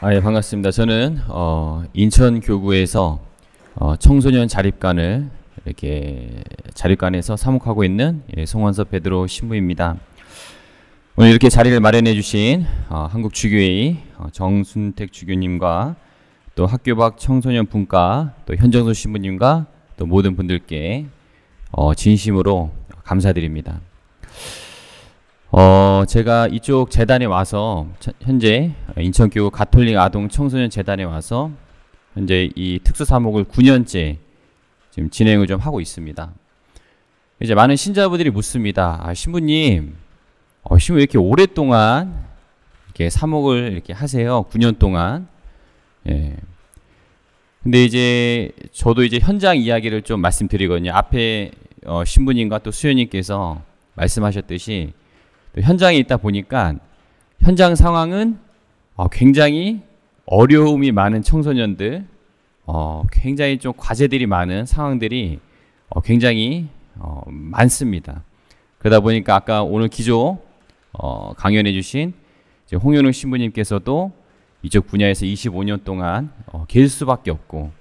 예, 반갑습니다. 저는 인천교구에서 청소년 자립관을 이렇게 자립관에서 사목하고 있는 송원섭 베드로 신부입니다. 오늘 이렇게 자리를 마련해 주신 한국주교회 정순택 주교님과 또 학교 밖 청소년 분과 또 현정수 신부님과 또 모든 분들께 진심으로 감사드립니다. 제가 이쪽 재단에 와서 현재 인천교구 가톨릭 아동 청소년 재단에 와서 현재 이 특수 사목을 9년째 지금 진행을 좀 하고 있습니다. 이제 많은 신자분들이 묻습니다. 신부님, 신부 왜 이렇게 오랫동안 이렇게 사목을 이렇게 하세요? 9년 동안. 예. 근데 이제 저도 이제 현장 이야기를 좀 말씀드리거든요. 앞에 신부님과 또 수녀님께서 말씀하셨듯이 현장에 있다 보니까 현장 상황은 굉장히 어려움이 많은 청소년들, 굉장히 좀 과제들이 많은 상황들이 굉장히 많습니다. 그러다 보니까 아까 오늘 기조 강연해 주신 홍현웅 신부님께서도 이쪽 분야에서 25년 동안 계실 수밖에 없고,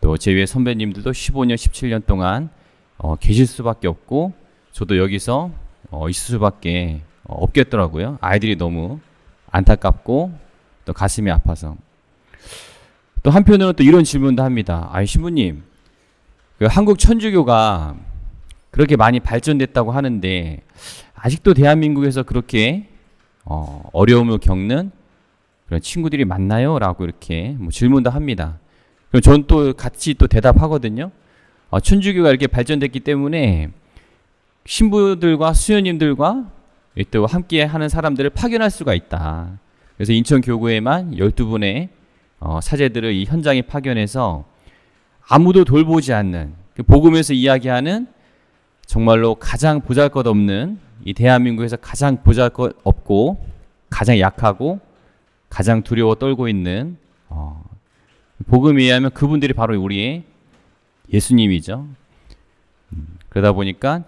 또 제 위에 선배님들도 15년, 17년 동안 계실 수밖에 없고, 저도 여기서 있을 수밖에 없겠더라고요. 아이들이 너무 안타깝고 또 가슴이 아파서. 또 한편으로는 또 이런 질문도 합니다. 신부님, 그 한국 천주교가 그렇게 많이 발전됐다고 하는데 아직도 대한민국에서 그렇게 어려움을 겪는 그런 친구들이 많나요? 라고 이렇게 질문도 합니다. 그럼 저는 또 같이 또 대답하거든요. 천주교가 이렇게 발전됐기 때문에 신부들과 수녀님들과 또 함께 하는 사람들을 파견할 수가 있다. 그래서 인천교구에만 12분의 사제들을 이 현장에 파견해서 아무도 돌보지 않는, 복음에서 이야기하는 정말로 가장 보잘것없는, 이 대한민국에서 가장 보잘것없고 가장 약하고 가장 두려워 떨고 있는 복음에 의하면 그분들이 바로 우리의 예수님이죠. 그러다 보니까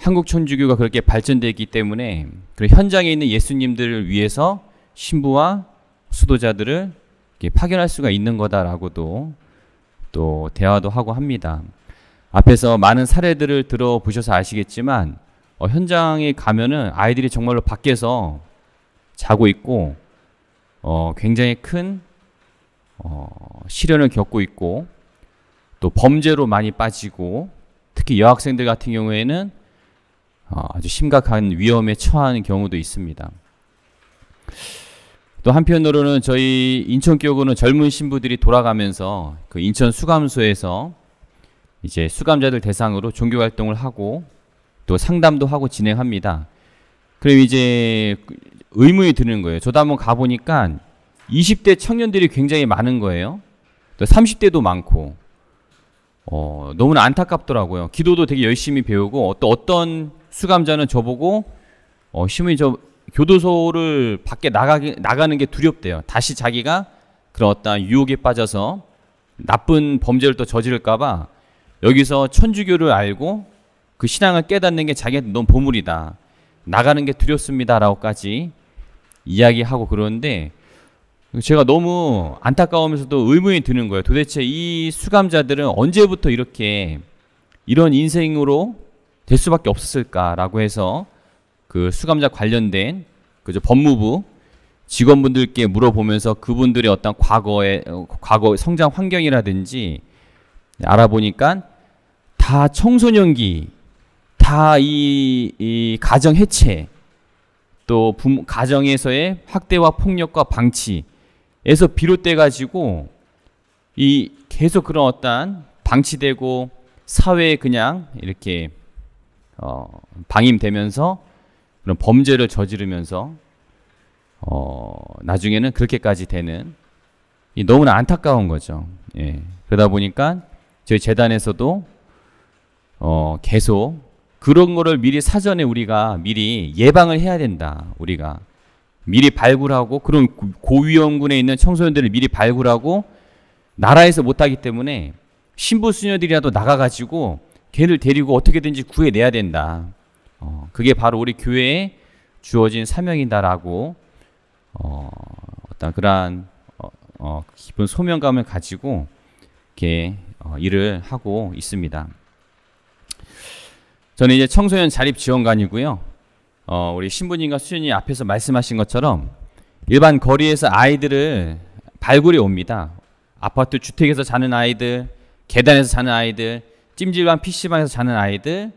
한국 천주교가 그렇게 발전되기 때문에 그 현장에 있는 예수님들을 위해서 신부와 수도자들을 이렇게 파견할 수가 있는 거다라고도 또 대화도 하고 합니다. 앞에서 많은 사례들을 들어보셔서 아시겠지만 현장에 가면은 아이들이 정말로 밖에서 자고 있고 굉장히 큰 시련을 겪고 있고, 또 범죄로 많이 빠지고, 특히 여학생들 같은 경우에는 아주 심각한 위험에 처하는 경우도 있습니다. 또 한편으로는 저희 인천교구는 젊은 신부들이 돌아가면서 그 인천 수감소에서 이제 수감자들 대상으로 종교 활동을 하고 또 상담도 하고 진행합니다. 그럼 이제 의문이 드는 거예요. 저도 한번 가보니까 20대 청년들이 굉장히 많은 거예요. 또 30대도 많고 너무나 안타깝더라고요. 기도도 되게 열심히 배우고, 또 어떤 수감자는 저보고 신부님, 저 교도소를 밖에 나가는 게 두렵대요. 다시 자기가 그런 어떤 유혹에 빠져서 나쁜 범죄를 또 저지를까봐 여기서 천주교를 알고 그 신앙을 깨닫는 게 자기한테 너무 보물이다, 나가는 게 두렵습니다 라고까지 이야기하고 그러는데, 제가 너무 안타까우면서도 의문이 드는 거예요. 도대체 이 수감자들은 언제부터 이런 인생으로 될 수밖에 없었을까라고 해서 그 수감자 관련된 법무부 직원분들께 물어보면서 그분들의 어떤 과거 성장 환경이라든지 알아보니까 다 청소년기, 다 이 가정 해체, 또 가정에서의 학대와 폭력과 방치에서 비롯돼 가지고 이 계속 그런 어떤 방치되고 사회에 그냥 이렇게 방임되면서 그런 범죄를 저지르면서 나중에는 그렇게까지 되는, 너무나 안타까운 거죠. 예. 그러다 보니까 저희 재단에서도 계속 그런 거를 미리 사전에 우리가 미리 예방을 해야 된다. 우리가 미리 발굴하고, 그런 고위험군에 있는 청소년들을 미리 발굴하고, 나라에서 못하기 때문에 신부 수녀들이라도 나가가지고 걔를 데리고 어떻게든지 구해내야 된다. 그게 바로 우리 교회에 주어진 사명이다라고 어떤 그러한 깊은 소명감을 가지고 이렇게 일을 하고 있습니다. 저는 이제 청소년 자립 지원관이고요. 우리 신부님과 수녀님 앞에서 말씀하신 것처럼 일반 거리에서 아이들을 발굴해 옵니다. 아파트 주택에서 자는 아이들, 계단에서 자는 아이들, 찜질방 PC방에서 자는 아이들,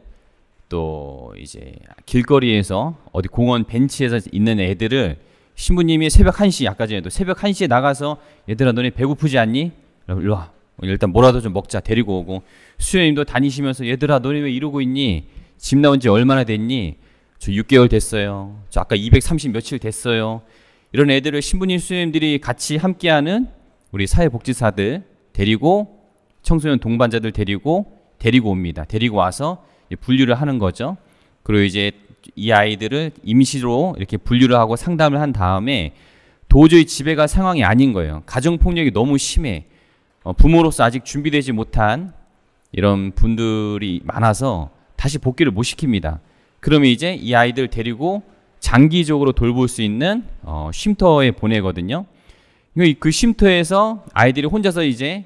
또 이제 길거리에서 어디 공원 벤치에서 있는 애들을 신부님이 새벽 1시, 아까 전에도 새벽 1시에 나가서 얘들아 너네 배고프지 않니? 일로 와. 일단 뭐라도 좀 먹자 데리고 오고, 수녀님도 다니시면서 얘들아 너네 왜 이러고 있니? 집 나온 지 얼마나 됐니? 저 6개월 됐어요. 저 아까 230 며칠 됐어요. 이런 애들을 신부님, 수녀님들이 같이 함께하는 우리 사회복지사들 데리고, 청소년 동반자들 데리고 옵니다. 데리고 와서 분류를 하는 거죠. 그리고 이제 이 아이들을 임시로 이렇게 분류를 하고 상담을 한 다음에 도저히 집에 갈 상황이 아닌 거예요. 가정폭력이 너무 심해. 부모로서 아직 준비되지 못한 이런 분들이 많아서 다시 복귀를 못 시킵니다. 그러면 이제 이 아이들 데리고 장기적으로 돌볼 수 있는 쉼터에 보내거든요. 그 쉼터에서 아이들이 혼자서 이제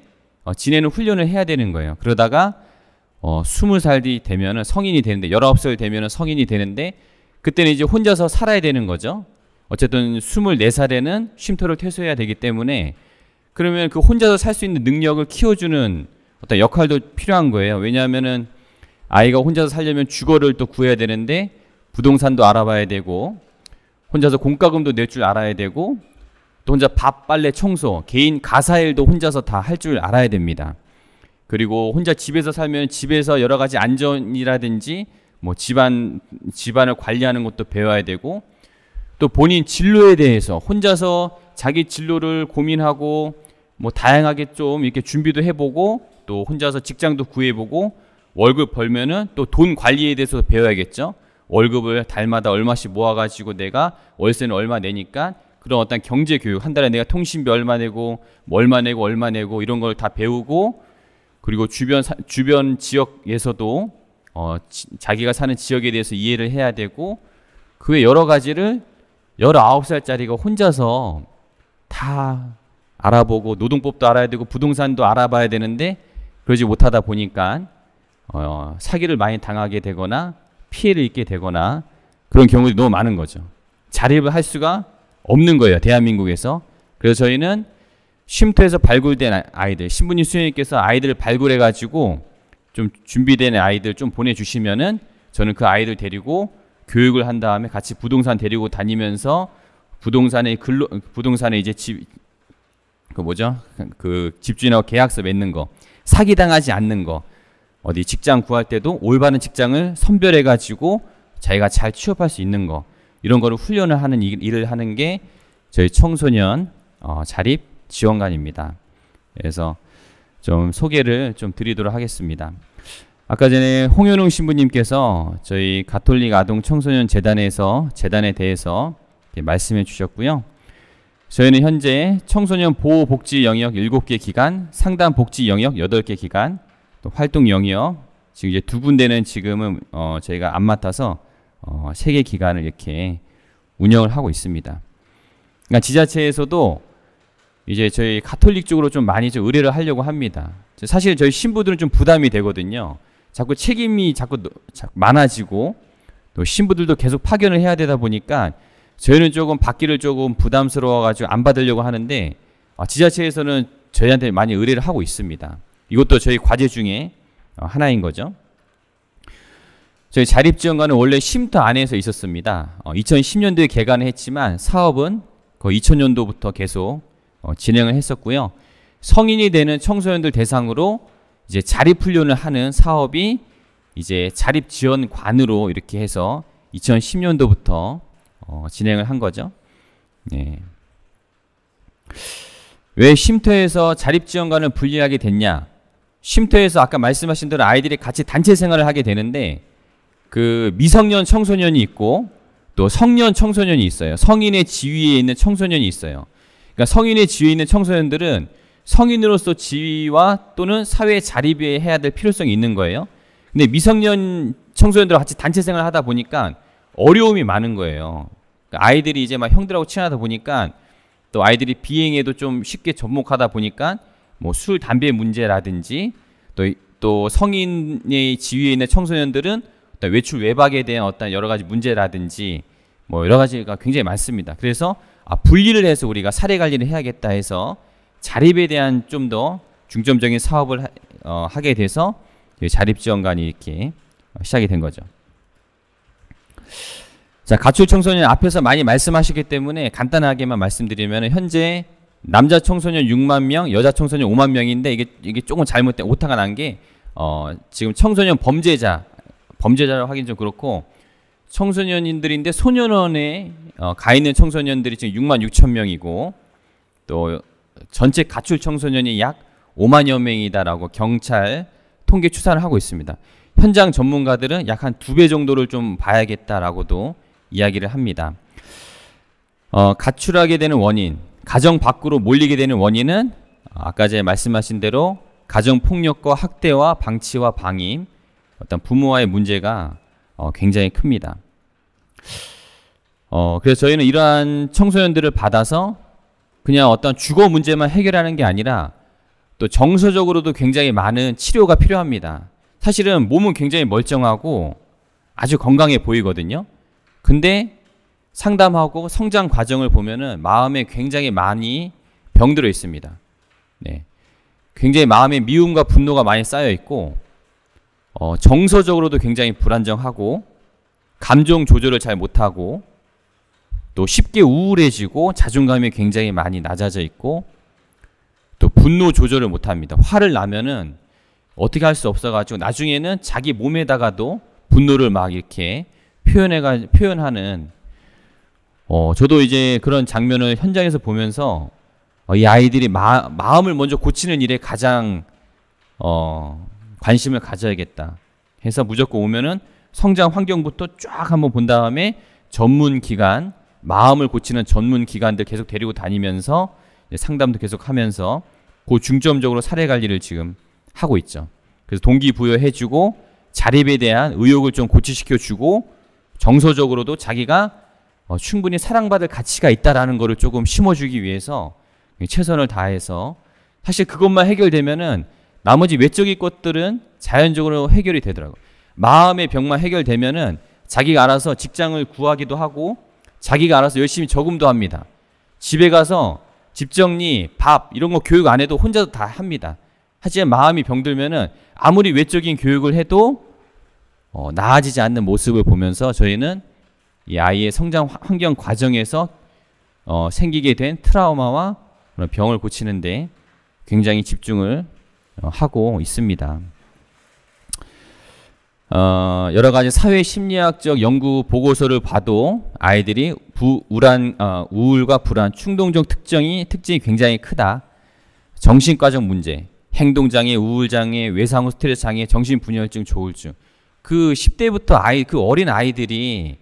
지내는 훈련을 해야 되는 거예요. 그러다가 20살이 되면은 성인이 되는데, 19살 되면은 성인이 되는데, 그때는 이제 혼자서 살아야 되는 거죠. 어쨌든 24살에는 쉼터를 퇴소해야 되기 때문에, 그러면 그 혼자서 살 수 있는 능력을 키워주는 어떤 역할도 필요한 거예요. 왜냐하면은 아이가 혼자서 살려면 주거를 또 구해야 되는데, 부동산도 알아봐야 되고, 혼자서 공과금도 낼 줄 알아야 되고, 또 혼자 밥, 빨래, 청소, 개인 가사일도 혼자서 다 할 줄 알아야 됩니다. 그리고 혼자 집에서 살면 집에서 여러 가지 안전이라든지 뭐 집안을 관리하는 것도 배워야 되고, 또 본인 진로에 대해서 혼자서 자기 진로를 고민하고 뭐 다양하게 좀 이렇게 준비도 해보고, 또 혼자서 직장도 구해보고, 월급 벌면은 또 돈 관리에 대해서 배워야겠죠. 월급을 달마다 얼마씩 모아가지고 내가 월세는 얼마 내니까 그런 어떤 경제 교육, 한 달에 내가 통신비 얼마 내고 뭐 얼마 내고 이런 걸 다 배우고, 그리고 주변 지역에서도 자기가 사는 지역에 대해서 이해를 해야 되고, 그 외 여러 가지를 19살짜리가 혼자서 다 알아보고, 노동법도 알아야 되고 부동산도 알아봐야 되는데, 그러지 못하다 보니까 사기를 많이 당하게 되거나 피해를 입게 되거나 그런 경우들이 너무 많은 거죠. 자립을 할 수가 없는 거예요, 대한민국에서. 그래서 저희는 쉼터에서 발굴된 아이들, 신부님, 수녀님께서 아이들을 발굴해가지고 좀 준비된 아이들 좀 보내주시면은 저는 그 아이들 데리고 교육을 한 다음에 같이 부동산 데리고 다니면서 부동산에 이제 그 집주인하고 계약서 맺는 거, 사기당하지 않는 거, 어디 직장 구할 때도 올바른 직장을 선별해가지고 자기가 잘 취업할 수 있는 거, 이런 거를 훈련을 하는 일을 하는 게 저희 청소년 자립 지원관입니다. 그래서 좀 소개를 좀 드리도록 하겠습니다. 아까 전에 홍현웅 신부님께서 저희 가톨릭 아동 청소년 재단에 대해서 말씀해 주셨고요. 저희는 현재 청소년 보호 복지 영역 7개 기관, 상담 복지 영역 8개 기관, 또 활동 영역 지금 이제 2군데는 지금은 저희가 안 맡아서 3개 기관을 이렇게 운영을 하고 있습니다. 그러니까 지자체에서도 이제 저희 가톨릭 쪽으로 좀 많이 좀 의뢰를 하려고 합니다. 사실 저희 신부들은 좀 부담이 되거든요. 자꾸 책임이 자꾸 많아지고, 또 신부들도 계속 파견을 해야 되다 보니까 저희는 조금 받기를 조금 부담스러워가지고 안 받으려고 하는데, 지자체에서는 저희한테 많이 의뢰를 하고 있습니다. 이것도 저희 과제 중에 하나인 거죠. 저희 자립지원관은 원래 쉼터 안에서 있었습니다. 2010년도에 개관을 했지만 사업은 거의 2000년도부터 계속 진행을 했었고요. 성인이 되는 청소년들 대상으로 이제 자립훈련을 하는 사업이 이제 자립지원관으로 이렇게 해서 2010년도부터 진행을 한 거죠. 네. 왜 쉼터에서 자립지원관을 분리하게 됐냐? 쉼터에서 아까 말씀하신 대로 아이들이 같이 단체 생활을 하게 되는데, 그 미성년 청소년이 있고 또 성년 청소년이 있어요. 성인의 지위에 있는 청소년이 있어요. 그러니까 성인의 지위에 있는 청소년들은 성인으로서 지위와 또는 사회 자립에 해야 될 필요성이 있는 거예요. 근데 미성년 청소년들과 같이 단체 생활을 하다 보니까 어려움이 많은 거예요. 그러니까 아이들이 이제 막 형들하고 친하다 보니까 또 아이들이 비행에도 좀 쉽게 접목하다 보니까 뭐 술, 담배 문제라든지 또 성인의 지위에 있는 청소년들은 외출 외박에 대한 어떤 여러 가지 문제라든지 뭐 여러 가지가 굉장히 많습니다. 그래서 분리를 해서 우리가 사례 관리를 해야겠다 해서 자립에 대한 좀 더 중점적인 사업을 하게 돼서 자립지원관이 이렇게 시작이 된 거죠. 자, 가출 청소년 앞에서 많이 말씀하셨기 때문에 간단하게만 말씀드리면 현재 남자 청소년 6만 명, 여자 청소년 5만 명인데 이게 조금 잘못된 오타가 난 게 지금 청소년 범죄자라고 하긴 좀 그렇고 청소년인들인데 소년원에 가 있는 청소년들이 지금 6만 6천 명이고 또 전체 가출 청소년이 약 5만여 명이다라고 경찰 통계 추산을 하고 있습니다. 현장 전문가들은 약 한 2배 정도를 좀 봐야겠다라고도 이야기를 합니다. 가출하게 되는 원인, 가정 밖으로 몰리게 되는 원인은 아까 제가 말씀하신 대로 가정폭력과 학대와 방치와 방임, 어떤 부모와의 문제가 굉장히 큽니다. 그래서 저희는 이러한 청소년들을 받아서 그냥 어떤 주거 문제만 해결하는 게 아니라 또 정서적으로도 굉장히 많은 치료가 필요합니다. 사실은 몸은 굉장히 멀쩡하고 아주 건강해 보이거든요. 근데 상담하고 성장 과정을 보면은 마음에 굉장히 많이 병들어 있습니다. 네. 굉장히 마음에 미움과 분노가 많이 쌓여 있고 정서적으로도 굉장히 불안정하고 감정 조절을 잘 못하고 또 쉽게 우울해지고 자존감이 굉장히 많이 낮아져 있고 또 분노 조절을 못합니다. 화를 나면은 어떻게 할 수 없어가지고 나중에는 자기 몸에다가도 분노를 막 이렇게 표현하는 저도 이제 그런 장면을 현장에서 보면서 이 아이들이 마음을 먼저 고치는 일에 가장 관심을 가져야겠다 해서 무조건 오면은 성장 환경부터 쫙 한번 본 다음에 전문 기관, 마음을 고치는 전문 기관들 계속 데리고 다니면서 상담도 계속 하면서 그 중점적으로 사례 관리를 지금 하고 있죠. 그래서 동기부여해주고 자립에 대한 의욕을 좀 고취시켜주고 정서적으로도 자기가 충분히 사랑받을 가치가 있다라는 거를 조금 심어주기 위해서 최선을 다해서 사실 그것만 해결되면은 나머지 외적인 것들은 자연적으로 해결이 되더라고요. 마음의 병만 해결되면은 자기가 알아서 직장을 구하기도 하고 자기가 알아서 열심히 저금도 합니다. 집에 가서 집 정리, 밥 이런 거 교육 안 해도 혼자서 다 합니다. 하지만 마음이 병들면은 아무리 외적인 교육을 해도 나아지지 않는 모습을 보면서 저희는 이 아이의 성장 환경 과정에서 생기게 된 트라우마와 병을 고치는데 굉장히 집중을 하고 있습니다. 여러 가지 사회 심리학적 연구 보고서를 봐도 아이들이 우울과 불안, 충동적 특징이 굉장히 크다. 정신과적 문제, 행동장애, 우울장애, 외상후 스트레스 장애, 정신분열증, 조울증. 그 10대부터 그 어린 아이들이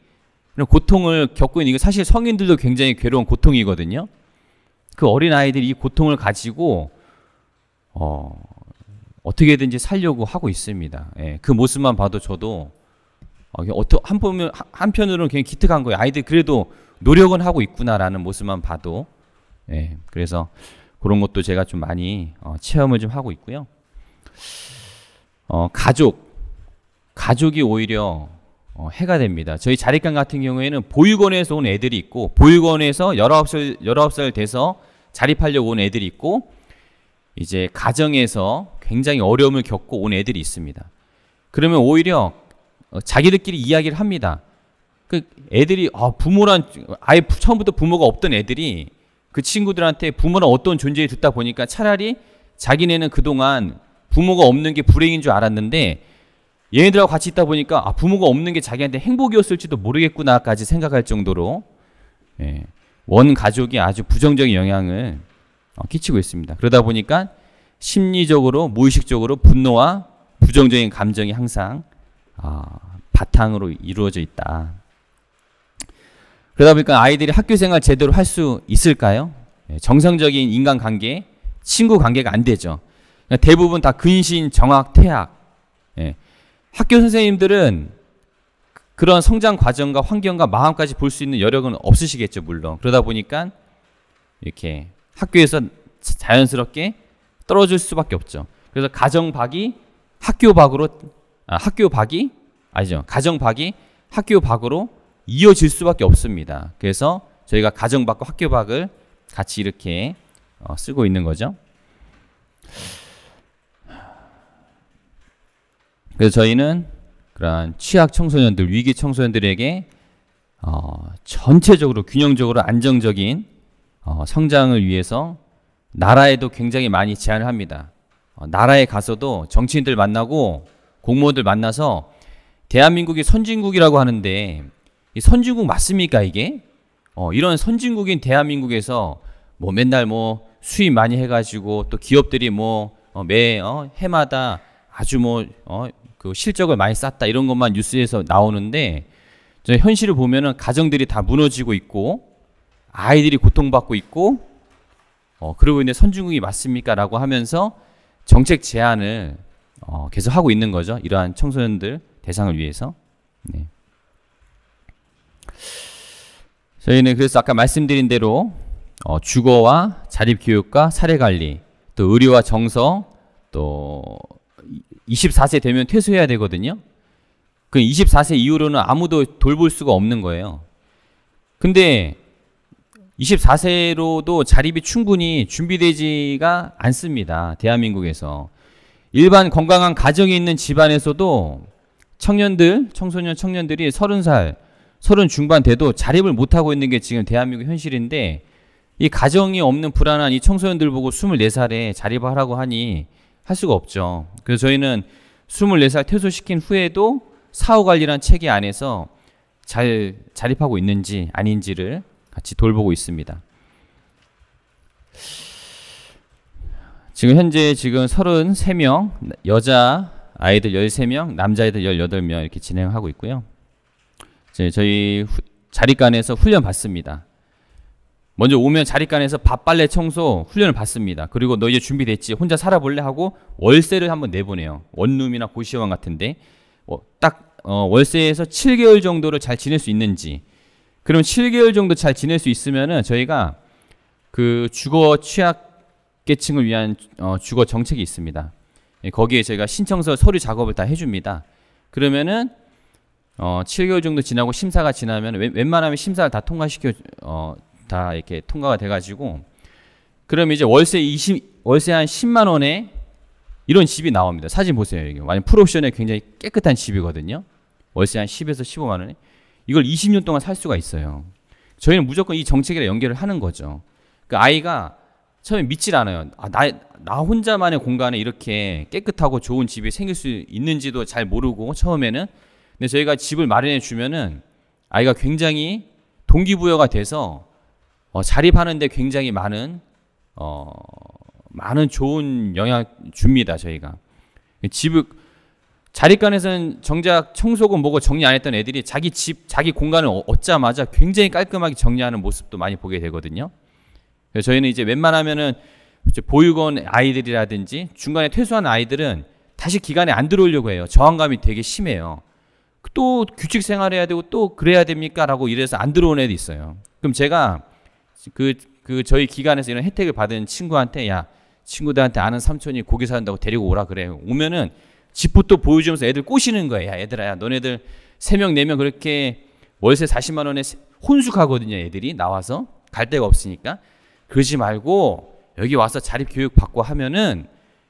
이런 고통을 겪고 있는, 이거 사실 성인들도 굉장히 괴로운 고통이거든요. 그 어린 아이들이 이 고통을 가지고 어떻게든지 살려고 하고 있습니다. 예, 그 모습만 봐도 저도 한편으로는 그냥 기특한 거예요. 아이들 그래도 노력은 하고 있구나라는 모습만 봐도. 예, 그래서 그런 것도 제가 좀 많이 체험을 좀 하고 있고요. 가족이 오히려 해가 됩니다. 저희 자립관 같은 경우에는 보육원에서 온 애들이 있고, 보육원에서 19살 돼서 자립하려고 온 애들이 있고, 이제 가정에서 굉장히 어려움을 겪고 온 애들이 있습니다. 그러면 오히려 자기들끼리 이야기를 합니다. 그 애들이 아예 처음부터 부모가 없던 애들이 그 친구들한테 부모는 어떤 존재에 듣다 보니까 차라리 자기네는 그동안 부모가 없는 게 불행인 줄 알았는데 얘네들하고 같이 있다 보니까 부모가 없는 게 자기한테 행복이었을지도 모르겠구나까지 생각할 정도로 원 가족이 아주 부정적인 영향을 끼치고 있습니다. 그러다 보니까 심리적으로 무의식적으로 분노와 부정적인 감정이 항상 바탕으로 이루어져 있다. 그러다 보니까 아이들이 학교생활 제대로 할 수 있을까요? 정상적인 인간관계, 친구 관계가 안 되죠. 대부분 다 근신, 정학, 퇴학. 학교 선생님들은 그런 성장 과정과 환경과 마음까지 볼 수 있는 여력은 없으시겠죠, 물론. 그러다 보니까 이렇게 학교에서 자연스럽게 떨어질 수밖에 없죠. 그래서 가정박이 학교 밖으로 학교 밖으로 이어질 수밖에 없습니다. 그래서 저희가 가정박과 학교박을 같이 이렇게 쓰고 있는 거죠. 그래서 저희는 그러한 취약 청소년들, 위기 청소년들에게 전체적으로 균형적으로 안정적인 성장을 위해서 나라에도 굉장히 많이 제안을 합니다. 나라에 가서도 정치인들 만나고 공무원들 만나서 대한민국이 선진국이라고 하는데 이 선진국 맞습니까 이게? 이런 선진국인 대한민국에서 뭐 맨날 뭐 수입 많이 해가지고 또 기업들이 뭐 매 해마다 아주 그 실적을 많이 쌓다 이런 것만 뉴스에서 나오는데 현실을 보면은 가정들이 다 무너지고 있고 아이들이 고통받고 있고 그러고 있는데 선진국이 맞습니까? 라고 하면서 정책 제안을 계속 하고 있는 거죠. 이러한 청소년들 대상을 위해서. 네. 저희는 그래서 아까 말씀드린 대로 주거와 자립교육과 사례관리, 또 의료와 정서, 또 24세 되면 퇴소해야 되거든요. 그 24세 이후로는 아무도 돌볼 수가 없는 거예요. 근데 24세로도 자립이 충분히 준비되지가 않습니다. 대한민국에서. 일반 건강한 가정이 있는 집안에서도 청소년 청년들이 30살, 30 중반 돼도 자립을 못하고 있는 게 지금 대한민국 현실인데 이 가정이 없는 불안한 이 청소년들 보고 24살에 자립을 하라고 하니 할 수가 없죠. 그래서 저희는 24살 퇴소시킨 후에도 사후관리란 체계 안에서 잘 자립하고 있는지 아닌지를 같이 돌보고 있습니다. 지금 현재 33명, 여자 아이들 13명, 남자아이들 18명 이렇게 진행하고 있고요. 저희 자립관에서 훈련 받습니다. 먼저 오면 자립관에서 밥, 빨래, 청소 훈련을 받습니다. 그리고 너 이제 준비됐지? 혼자 살아볼래? 하고 월세를 한번 내보내요. 원룸이나 고시원 같은데 월세에서 7개월 정도를 잘 지낼 수 있는지. 그럼 7개월 정도 잘 지낼 수 있으면은 저희가 그 주거 취약계층을 위한 주거 정책이 있습니다. 거기에 저희가 신청서 서류 작업을 다 해줍니다. 그러면은 7개월 정도 지나고 심사가 지나면 웬만하면 심사를 다 통과시켜 다 이렇게 통과가 돼가지고 그럼 이제 월세 한 10만 원에 이런 집이 나옵니다. 사진 보세요. 이게 완전 풀옵션에 굉장히 깨끗한 집이거든요. 월세 한 10에서 15만 원에 이걸 20년 동안 살 수가 있어요. 저희는 무조건 이 정책이랑 연결을 하는 거죠. 그 아이가 처음에 믿질 않아요. 나 혼자만의 공간에 이렇게 깨끗하고 좋은 집이 생길 수 있는지도 잘 모르고 처음에는. 근데 저희가 집을 마련해 주면은 아이가 굉장히 동기부여가 돼서 자립하는데 굉장히 많은 좋은 영향 줍니다. 저희가 자립관에서는 정작 청소고 뭐고 정리 안 했던 애들이 자기 집, 자기 공간을 얻자마자 굉장히 깔끔하게 정리하는 모습도 많이 보게 되거든요. 그래서 저희는 이제 웬만하면은 보육원 아이들이라든지 중간에 퇴소한 아이들은 다시 기간에 안 들어오려고 해요. 저항감이 되게 심해요. 또 규칙 생활해야 되고 또 그래야 됩니까? 라고 이래서 안 들어오는 애도 있어요. 그럼 제가 저희 기관에서 이런 혜택을 받은 친구한테 친구들한테 아는 삼촌이 고기 사는다고 데리고 오라 그래요. 오면은 집부터 보여주면서 애들 꼬시는 거예요. 얘들아, 너네들 3명, 4명 그렇게 월세 40만 원에 혼숙하거든요. 애들이 나와서 갈 데가 없으니까. 그러지 말고 여기 와서 자립교육 받고 하면은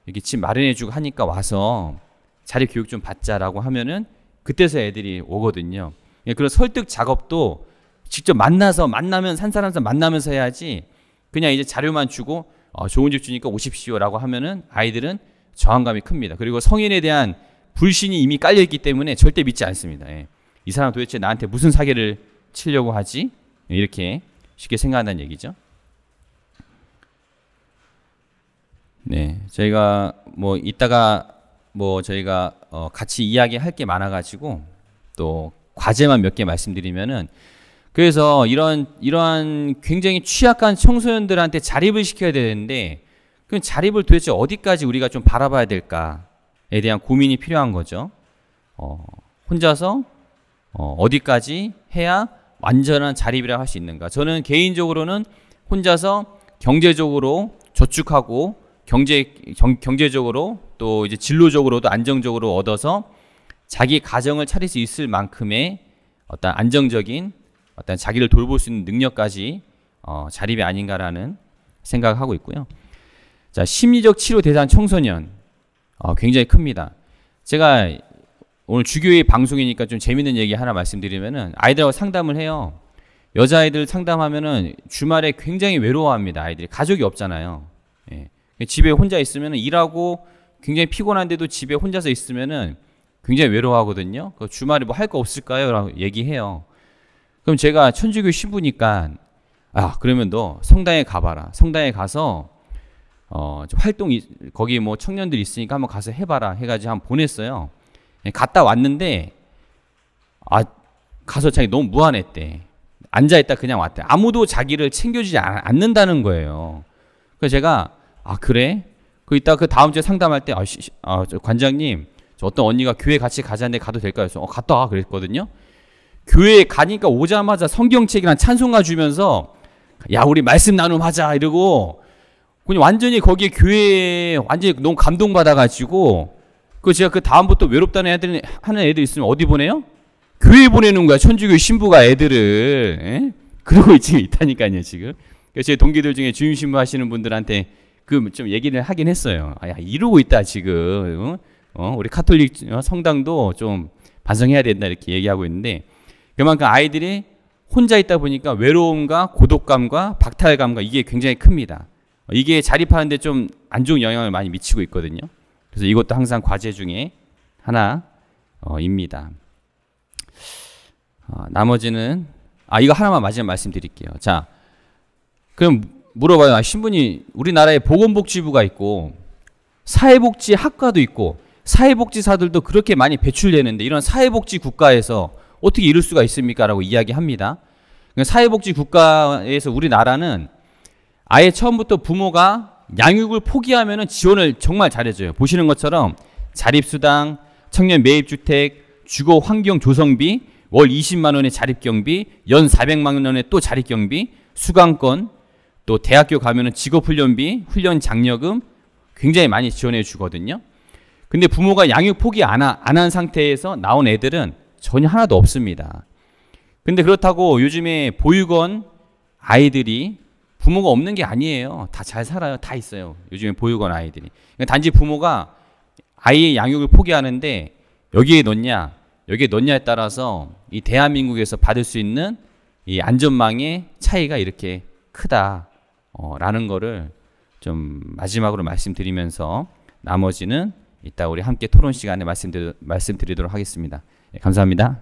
여기 집 마련해주고 하니까 와서 자립교육 좀 받자라고 하면은 그때서 애들이 오거든요. 그런 설득 작업도 직접 만나면 산 사람들 만나면서 해야지 그냥 이제 자료만 주고 좋은 집 주니까 오십시오라고 하면은 아이들은 저항감이 큽니다. 그리고 성인에 대한 불신이 이미 깔려있기 때문에 절대 믿지 않습니다. 이 사람 도대체 나한테 무슨 사기를 치려고 하지? 이렇게 쉽게 생각한다는 얘기죠. 네, 저희가 이따가 저희가 같이 이야기할 게 많아가지고 또 과제만 몇 개 말씀드리면은 그래서 이러한 굉장히 취약한 청소년들한테 자립을 시켜야 되는데 그 자립을 도대체 어디까지 우리가 좀 바라봐야 될까에 대한 고민이 필요한 거죠. 혼자서 어디까지 해야 완전한 자립이라고 할 수 있는가. 저는 개인적으로는 혼자서 경제적으로 저축하고 경제적으로 또 이제 진로적으로도 안정적으로 얻어서 자기 가정을 차릴 수 있을 만큼의 어떤 안정적인 어떤 자기를 돌볼 수 있는 능력까지 자립이 아닌가라는 생각을 하고 있고요. 자, 심리적 치료 대상 청소년 굉장히 큽니다. 제가 오늘 주교회 방송이니까 좀 재밌는 얘기 하나 말씀드리면은 아이들하고 상담을 해요. 여자아이들 상담하면은 주말에 굉장히 외로워합니다. 아이들이 가족이 없잖아요. 예. 집에 혼자 있으면은 일하고 굉장히 피곤한데도 집에 혼자서 있으면은 굉장히 외로워하거든요. 주말에 뭐 할 거 없을까요? 라고 얘기해요. 그럼 제가 천주교 신부니까 그러면 너 성당에 가봐라. 성당에 가서 활동 거기 뭐 청년들 있으니까 한번 가서 해봐라 해가지고 한번 보냈어요. 갔다 왔는데 가서 자기 너무 무안했대. 앉아있다 그냥 왔대. 아무도 자기를 챙겨주지 않는다는 거예요. 그래서 제가 그래? 이따 그 다음 주에 상담할 때 관장님 저 어떤 언니가 교회 같이 가자는데 가도 될까요? 그래서 갔다 와 그랬거든요. 교회에 가니까 오자마자 성경책이랑 찬송가 주면서 야 우리 말씀 나눔 하자 이러고 그냥 완전히 거기에 교회에 완전히 너무 감동받아가지고 제가 그 다음부터 외롭다는 하는 애들 있으면 어디 보내요? 교회에 보내는 거야. 천주교 신부가 애들을. 에? 그러고 지금 있다니까요 지금. 그래서 제 동기들 중에 주임 신부 하시는 분들한테 좀 얘기를 하긴 했어요. 야 이러고 있다 지금. 우리 카톨릭 성당도 좀 반성해야 된다 이렇게 얘기하고 있는데 그만큼 아이들이 혼자 있다 보니까 외로움과 고독감과 박탈감과 이게 굉장히 큽니다. 이게 자립하는데 좀 안 좋은 영향을 많이 미치고 있거든요. 그래서 이것도 항상 과제 중에 하나입니다. 나머지는 이거 하나만 마지막 말씀드릴게요. 자, 그럼 물어봐요. 신부님, 우리나라에 보건복지부가 있고 사회복지학과도 있고 사회복지사들도 그렇게 많이 배출되는데 이런 사회복지 국가에서 어떻게 이럴 수가 있습니까? 라고 이야기합니다. 사회복지 국가에서 우리나라는 아예 처음부터 부모가 양육을 포기하면 지원을 정말 잘해줘요. 보시는 것처럼 자립수당, 청년 매입주택, 주거 환경 조성비, 월 20만 원의 자립경비, 연 400만 원의 또 자립경비, 수강권, 또 대학교 가면은 직업훈련비, 훈련 장려금 굉장히 많이 지원해 주거든요. 근데 부모가 양육 포기 안 한 상태에서 나온 애들은 전혀 하나도 없습니다. 근데 그렇다고 요즘에 보육원 아이들이 부모가 없는 게 아니에요. 다 잘 살아요. 다 있어요. 요즘에 보육원 아이들이. 단지 부모가 아이의 양육을 포기하는데 여기에 넣냐에 따라서 이 대한민국에서 받을 수 있는 이 안전망의 차이가 이렇게 크다라는 거를 좀 마지막으로 말씀드리면서 나머지는 이따 우리 함께 토론 시간에 말씀드리도록 하겠습니다. 감사합니다.